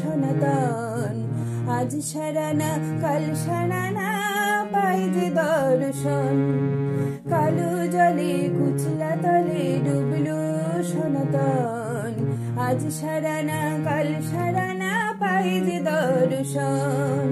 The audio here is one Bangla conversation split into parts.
সনাতন। আজ সারানা কাল সারানা পাই যে দর্শন, কালো জলে কুচলা তলে ডুবলো সনাতন। আজ সারানা কাল সারানা পাই যে দর্শন,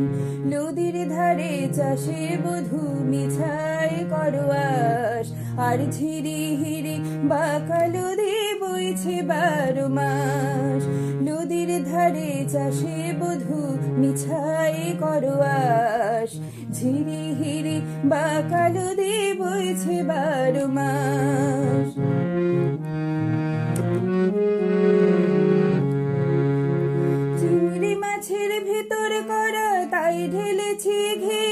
নদীর ধারে চাষে বধূ মিছাই করোয়াস, আর ঝিরি হিরি বাঁকা নদী বইছে 12 মাস। নদীর ধারে চাষে বধূ মিছাই করোয়াস, ঝিরি হিরি বাঁকা নদী বইছে 12 মাস। চিংড়ি মাছের ভেতর করা তাই ঢেলেছি ঘি,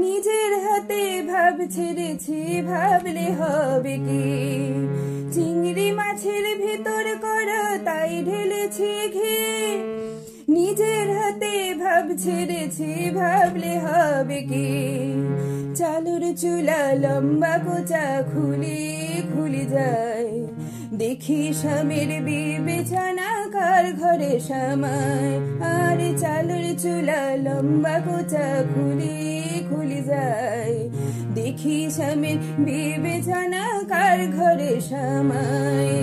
নিজের হাতে ভাব ছেড়েছি ভাবলে হবে কি। চিংড়ি মাছের ভেতর করা তাই ঢেলেছি ঘি, নিজের হাতে ভাব ছেড়েছি ভাবলে হবে কি। চালুর চুলা লম্বা কোচা খুলি খুলি যায়, দেখি স্বামীর বিবেচনা কার ঘরে সামায়। আর চালুর চুলা লম্বা কোচা খুলি খুলি যায়, দেখি স্বামীর বিবেচনা কার ঘরে সামায়।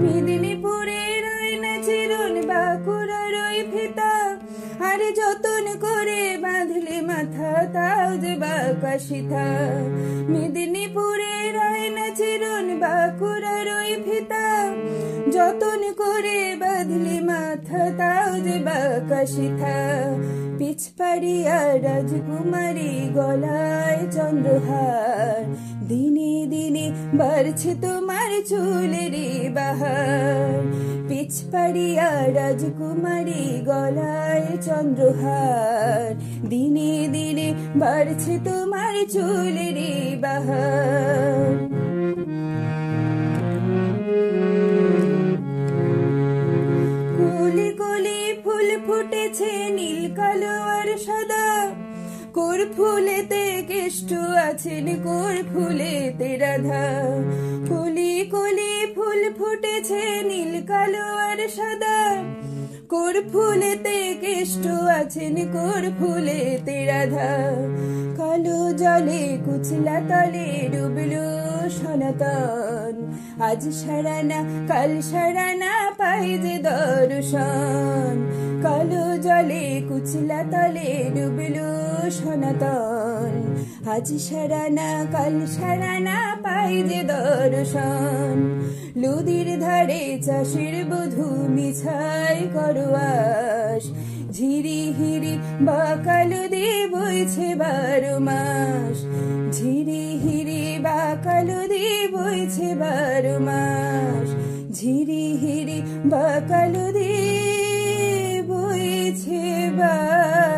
মেদিনীপুরে রয় না চিরুন বাঁকুড়ার ওই ফিতা, আর যতন করে বাঁধলে মাথা তাও যে বাঁকা সিথা। মেদিনীপুরে রয় না চিরুন বাঁকুড়ার ওই ফিতা, যতন করে বাঁধলে মাথা তাও যে বাঁকা সিথা। পিছপাড়িয়া রাজকুমারী গলায় চন্দ্রহার, দিনে দিনে বাড়ছে তোমার চুলেরই বাহার। পিছপাড়িয়া রাজকুমারী গলায় চন্দ্রহার, দিনে দিনে বাড়ছে তোমার চুলেরই বাহার। কলি কলি ফুল ফুটেছে নীল কালো আর সাদা, কোর ফুলেতে কেষ্ট আছেন কোর ফুলেতে রাধা। কলি কলি ফুল ফুটেছে নীল কালো আর সাদা, কোর ফুলেতে কেষ্ট আছেন কোর ফুলেতে রাধা। কালো জলে কুচলা তলে ডুবলো সনাতন, আজ সারানা কাল সারানা পাই যে দর্শন। কালো জলে কুচলা তলে ডুবলো সনাতন, আজ সারানা কাল সারানা পাই যে দর্শন। নদীর ধারে চাষের বধূ মিছাই করোয়াস, ঝিরি হিরি বাঁকা নদী বইছে 12 মাস। ঝিরি হিরি বাঁকা নদী বইছে 12 মাস। ঝিরি হিরি বাঁকা নদী বইছে 12